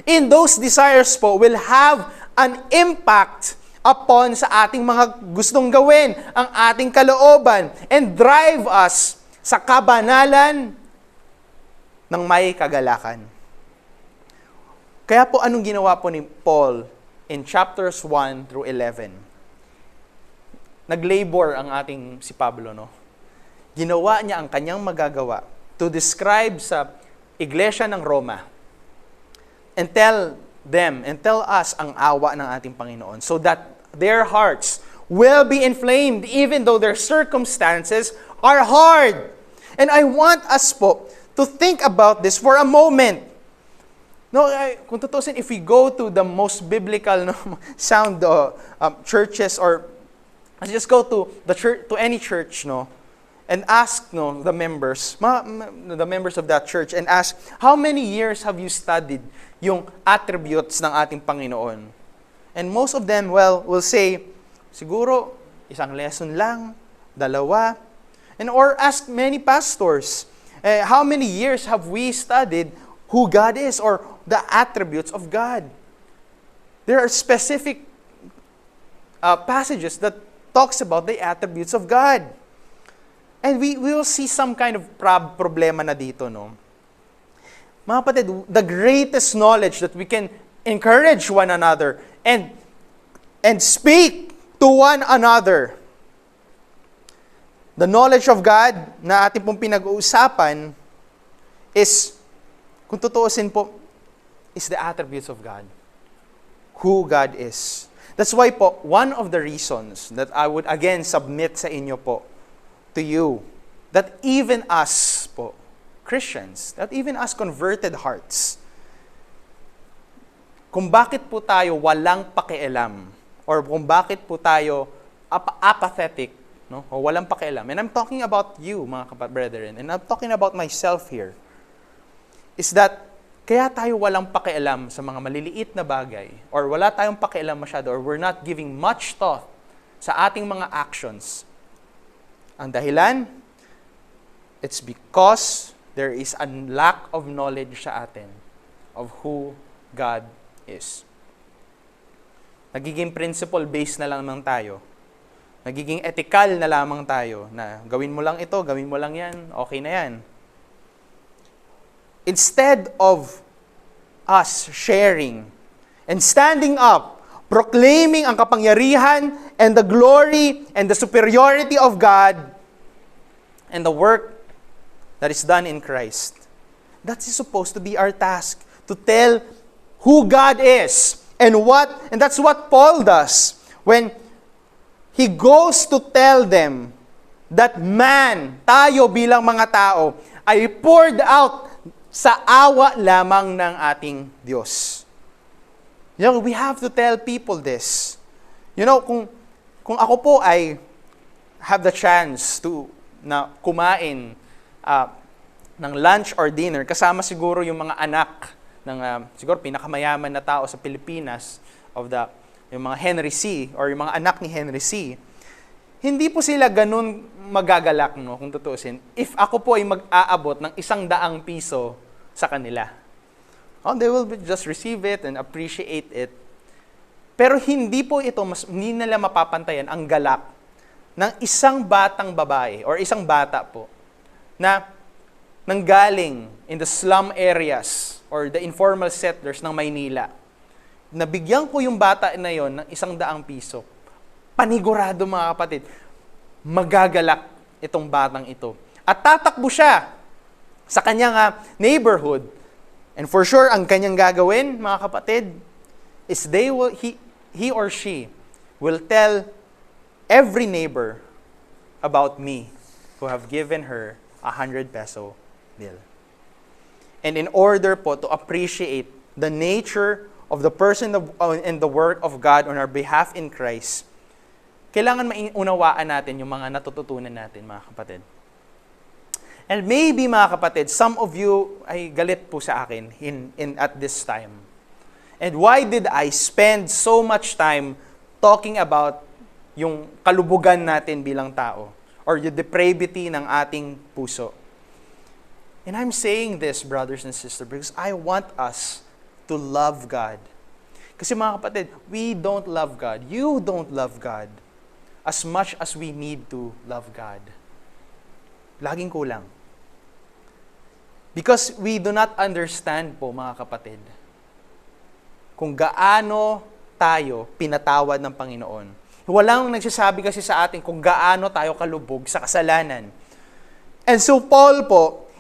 In those desires po will have an impact upon sa ating mga gustong gawin, ang ating kalooban, and drive us sa kabanalan ng may kagalakan. Kaya po anong ginawa po ni Paul in chapters 1 through 11? Nag-labor ang ating si Pablo, no? Ginawa niya ang kanyang magagawa to describe sa iglesia ng Roma and tell them and tell us ang awa ng ating Panginoon so that their hearts will be inflamed even though their circumstances are hard. And I want us po to think about this for a moment. No, kung tutusin, if we go to the most biblical sound churches, or let's just go to the church, to any church, no, and ask the members of that church, and ask, how many years have you studied yung attributes ng ating Panginoon? And most of them, will say, siguro, isang lesson lang, 2. or ask many pastors, how many years have we studied who God is or the attributes of God? There are specific passages that talks about the attributes of God. And we will see some kind of problema na dito, no? Mga kapatid, the greatest knowledge that we can encourage one another and speak to one another. The knowledge of God na ating pong pinag-uusapan is, kung tutuusin po, is the attributes of God. Who God is. That's why po, one of the reasons that I would again submit sa inyo po, to you, that even us po, Christians, that even us converted hearts, kung bakit po tayo walang pakialam, or kung bakit po tayo apathetic, no? O walang pakialam. And I'm talking about you, mga brethren, and I'm talking about myself here, is that kaya tayo walang pakialam sa mga maliliit na bagay, or wala tayong pakialam masyado, or we're not giving much thought sa ating mga actions. Ang dahilan, it's because there is a lack of knowledge sa atin of who God is. Nagiging principle-based na lang tayo. Nagiging ethical na lamang tayo na gawin mo lang ito, gawin mo lang yan, okay na yan. Instead of us sharing and standing up, proclaiming ang kapangyarihan and the glory and the superiority of God and the work that is done in Christ. That is supposed to be our task, to tell who God is and that's what Paul does when he goes to tell them that man, tayo bilang mga tao, ay poured out sa awa lamang ng ating Diyos. You know, we have to tell people this. You know, kung ako po ay have the chance to na kumain ng lunch or dinner, kasama siguro yung mga anak ng siguro pinakamayaman na tao sa Pilipinas yung mga Henry C. or yung mga anak ni Henry C. Hindi po sila ganun magagalak, no, kung tutuusin, if ako po ay mag-aabot ng 100 piso sa kanila. Oh, they will just receive it and appreciate it. Pero hindi po ito, hindi nila mapapantayan ang galak ng isang batang babae or isang bata po na nanggaling in the slum areas or the informal settlers ng Maynila. Nabigyan ko yung bata na yon ng 100 piso. Panigurado, mga kapatid, magagalak itong batang ito. At tatakbo siya sa kanyang neighborhood. And for sure, ang kanyang gagawin, mga kapatid, is he or she will tell every neighbor about me who have given her 100 peso bill. And in order po to appreciate the nature of the person and the work of God on our behalf in Christ, kailangan mainunawaan natin yung mga natututunan natin, mga kapatid. And maybe, mga kapatid, some of you ay galit po sa akin at this time. And why did I spend so much time talking about yung kalubugan natin bilang tao or yung depravity ng ating puso? And I'm saying this, brothers and sisters, because I want us to love God. Kasi, mga kapatid, we don't love God. You don't love God as much as we need to love God. Laging kulang. Because we do not understand po, mga kapatid, kung gaano tayo pinatawad ng Panginoon. Walang nagsasabi kasi sa atin kung gaano tayo kalubog sa kasalanan. And so Paul po,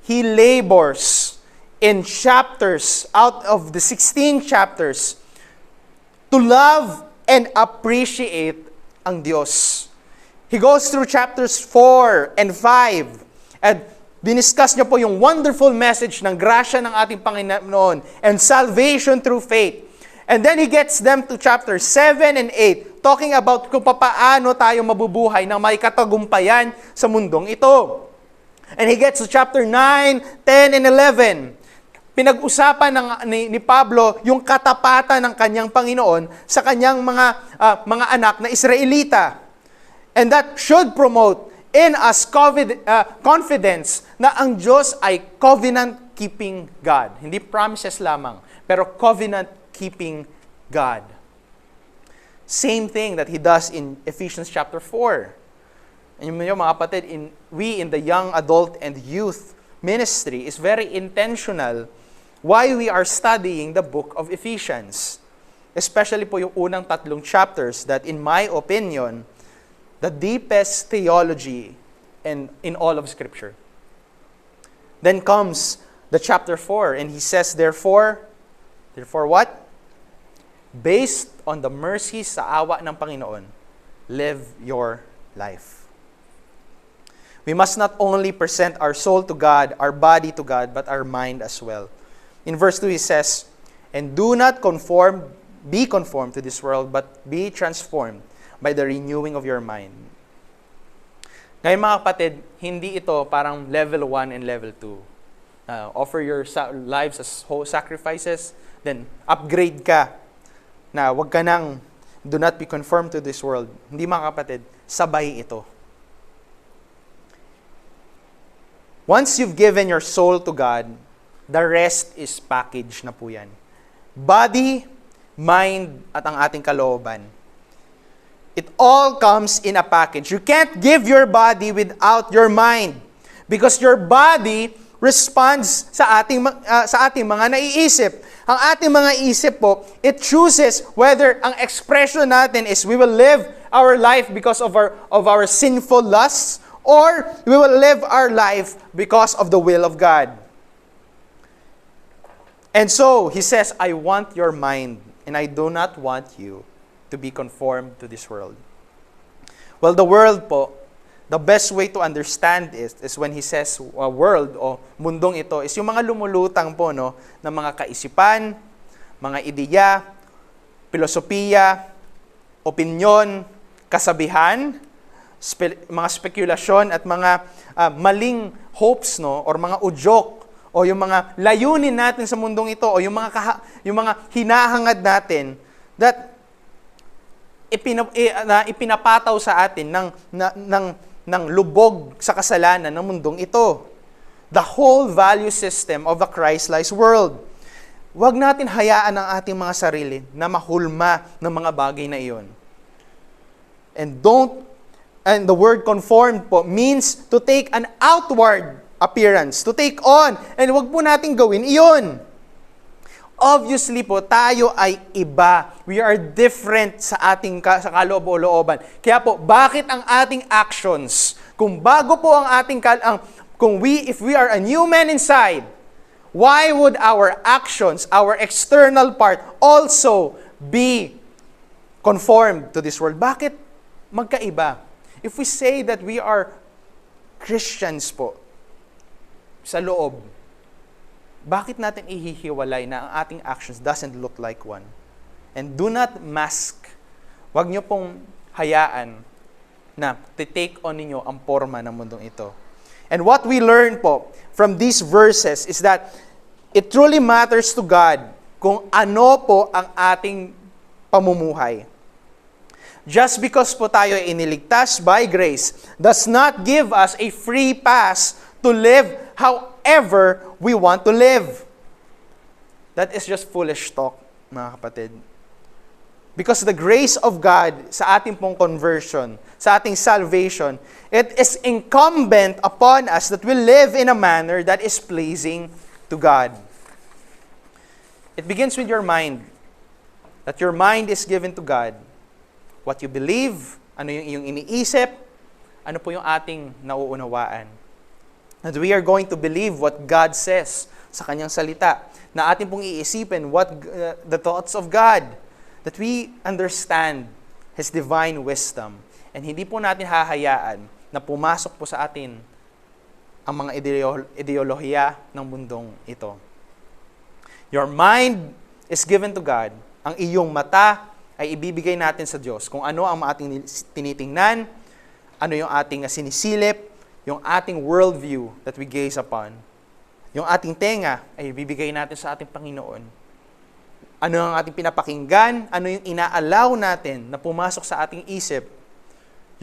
he labors in chapters, out of the 16 chapters, to love and appreciate ang Diyos. He goes through chapters 4 and 5, and diniscuss niya po yung wonderful message ng grasya ng ating Panginoon and salvation through faith. And then he gets them to chapter 7 and 8, talking about kung paano tayo mabubuhay ng may katagumpayan sa mundong ito. And he gets to chapter 9, 10, and 11. Pinag-usapan ni Pablo yung katapatan ng kanyang Panginoon sa kanyang mga anak na Israelita. And that should promote in us confidence na ang Diyos ay covenant-keeping God. Hindi promises lamang, pero covenant-keeping God. Same thing that He does in Ephesians chapter 4. And yun, mga kapatid, we in the young adult and youth ministry is very intentional why we are studying the book of Ephesians. Especially po yung unang 3 chapters that in my opinion, the deepest theology in all of Scripture. Then comes the chapter 4, and he says, therefore what? Based on the mercy sa awa ng Panginoon, live your life. We must not only present our soul to God, our body to God, but our mind as well. In verse 2, he says, and do not be conformed to this world, but be transformed by the renewing of your mind. Ngayon mga kapatid, hindi ito parang level 1 and level 2. Offer your lives as whole sacrifices, then upgrade ka na wag ka nang do not be conformed to this world. Hindi mga kapatid, sabay ito. Once you've given your soul to God, the rest is package na po yan. Body, mind, at ang ating kalooban. It all comes in a package. You can't give your body without your mind. Because your body responds sa ating mga naiisip. Ang ating mga isip po, it chooses whether ang expression natin is we will live our life because of our sinful lusts, or we will live our life because of the will of God. And so, he says, I want your mind, and I do not want you to be conformed to this world. Well, the world po, the best way to understand is when he says world o mundong ito, is yung mga lumulutang po no, ng mga kaisipan, mga ideya, filosofiya, opinyon, kasabihan, mga spekulasyon at mga maling hopes no, or mga udyok, o yung mga layunin natin sa mundong ito, o yung mga hinahangad natin that ipinapataw sa atin ng lubog sa kasalanan ng mundong ito. The whole value system of a Christ-like world. Huwag natin hayaan ang ating mga sarili na mahulma ng mga bagay na iyon. And the word conformed po means to take an outward appearance, to take on. And huwag po natin gawin iyon. Obviously po, tayo ay iba. We are different sa sa kaloob-looban. Kaya po, bakit ang ating actions, kung bago po ang ating, if we are a new man inside, why would our actions, our external part, also be conformed to this world? Bakit magkaiba? If we say that we are Christians po, sa loob, bakit natin ihihiwalay na ang ating actions doesn't look like one? And do not mask. Huwag niyo pong hayaan na take on ninyo ang forma ng mundong ito. And what we learn po from these verses is that it truly matters to God kung ano po ang ating pamumuhay. Just because po tayo ay iniligtas by grace does not give us a free pass to live however we want to live. That is just foolish talk, mga kapatid. Because the grace of God sa ating pong conversion, sa ating salvation, it is incumbent upon us that we live in a manner that is pleasing to God. It begins with your mind. That your mind is given to God. What you believe, ano yung iyong iniisip, ano po yung ating nauunawaan. And we are going to believe what God says sa kanyang salita. Na atin pong iisipin the thoughts of God. That we understand His divine wisdom. And hindi po natin hahayaan na pumasok po sa atin ang mga ideolohiya ng mundong ito. Your mind is given to God. Ang iyong mata ay ibibigay natin sa Diyos. Kung ano ang ating tinitingnan, ano yung ating sinisilip, yung ating worldview that we gaze upon. Yung ating tenga ay bibigay natin sa ating Panginoon. Ano ang ating pinapakinggan, ano yung ina-allow natin na pumasok sa ating isip.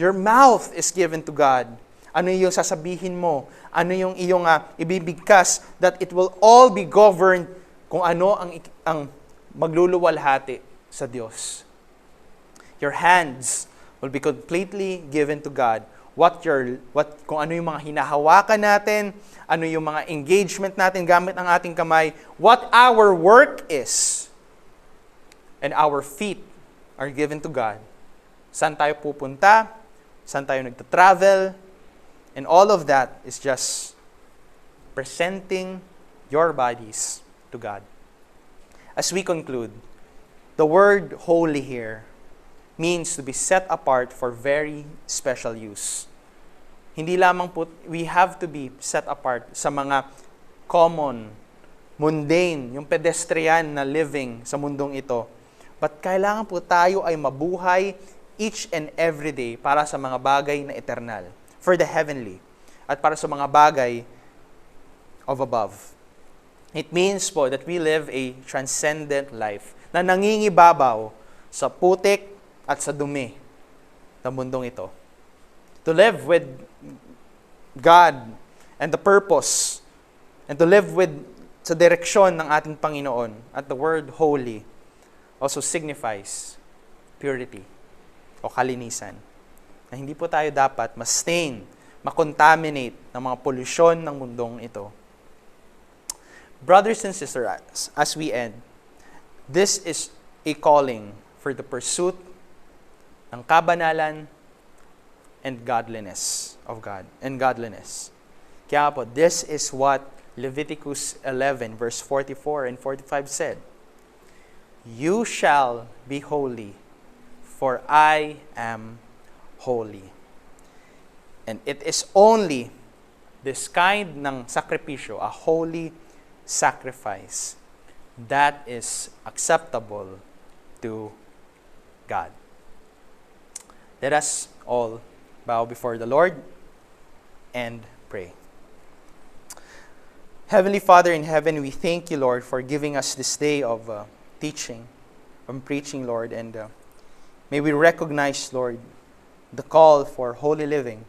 Your mouth is given to God. ano yung sasabihin mo, ano yung iyong ibibigkas, that it will all be governed kung ano ang magluluwalhati sa Diyos. Your hands will be completely given to God. Kung ano yung mga hinahawakan natin, ano yung mga engagement natin gamit ang ating kamay, what our work is, and our feet are given to God. Saan tayo pupunta? Saan tayo nagta-travel? And all of that is just presenting your bodies to God. As we conclude, the word holy here means to be set apart for very special use. Hindi lamang po, we have to be set apart sa mga common, mundane, yung pedestrian na living sa mundong ito. But kailangan po tayo ay mabuhay each and every day para sa mga bagay na eternal, for the heavenly, at para sa mga bagay of above. It means po that we live a transcendent life na nangingibabaw sa putik at sa dumi ng mundong ito. To live with God and the purpose, and to live with sa direksyon ng ating Panginoon. At the word holy also signifies purity o kalinisan. Na hindi po tayo dapat ma-stain, ma-contaminate ng mga polusyon ng mundong ito. Brothers and sisters, as we end, this is a calling for the pursuit ng kabanalan and godliness of God, and godliness. Kaya po, this is what Leviticus 11 verse 44 and 45 said. You shall be holy, for I am holy. And it is only this kind ng sakripisyo, a holy sacrifice, that is acceptable to God. Let us all bow before the Lord and pray. Heavenly Father in heaven, we thank you, Lord, for giving us this day of teaching, from preaching, Lord, and may we recognize, Lord, the call for holy living,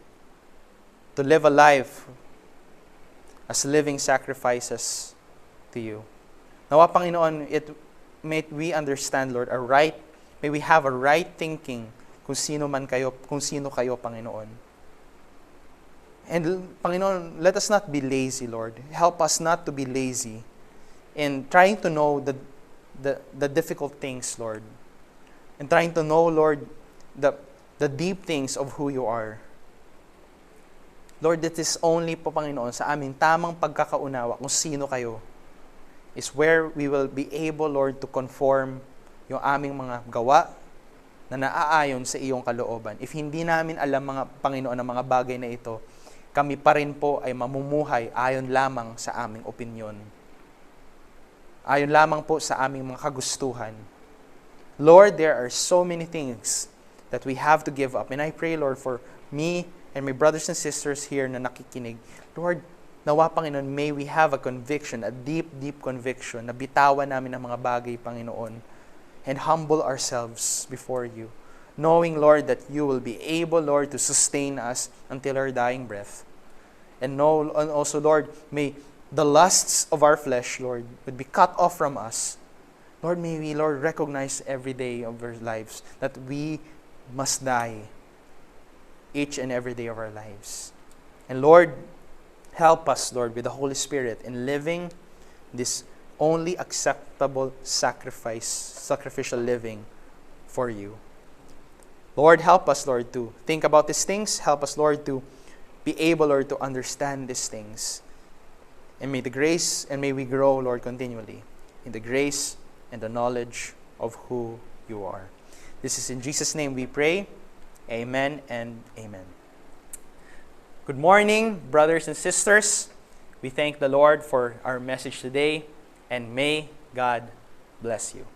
to live a life as living sacrifices to you. Nawa, Panginoon, may we understand, Lord, may we have a right thinking kung sino kayo, Panginoon. And, Panginoon, let us not be lazy, Lord. Help us not to be lazy in trying to know the difficult things, Lord. And trying to know, Lord, the deep things of who you are. Lord, it is only po, Panginoon, sa aming tamang pagkakaunawa kung sino kayo, is where we will be able, Lord, to conform yung aming mga gawa na naaayon sa iyong kalooban. If hindi namin alam, mga Panginoon, ang mga bagay na ito, kami pa rin po ay mamumuhay ayon lamang sa aming opinyon. Ayon lamang po sa aming mga kagustuhan. Lord, there are so many things that we have to give up. And I pray, Lord, for me and my brothers and sisters here na nakikinig. Lord, nawa, Panginoon, may we have a conviction, a deep, deep conviction, na bitawan namin ang mga bagay, Panginoon, and humble ourselves before you, knowing, Lord, that you will be able, Lord, to sustain us until our dying breath. And also, Lord, may the lusts of our flesh, Lord, would be cut off from us. Lord, may we, Lord, recognize every day of our lives that we must die each and every day of our lives. And Lord, help us, Lord, with the Holy Spirit in living this only acceptable sacrificial living for you. Lord, help us, Lord, to think about these things. Help us, Lord, to be able, Lord, to understand these things. And may we grow, Lord, continually in the grace and the knowledge of who you are. This is in Jesus' name we pray. Amen and amen. Good morning, brothers and sisters. We thank the Lord for our message today, and may God bless you.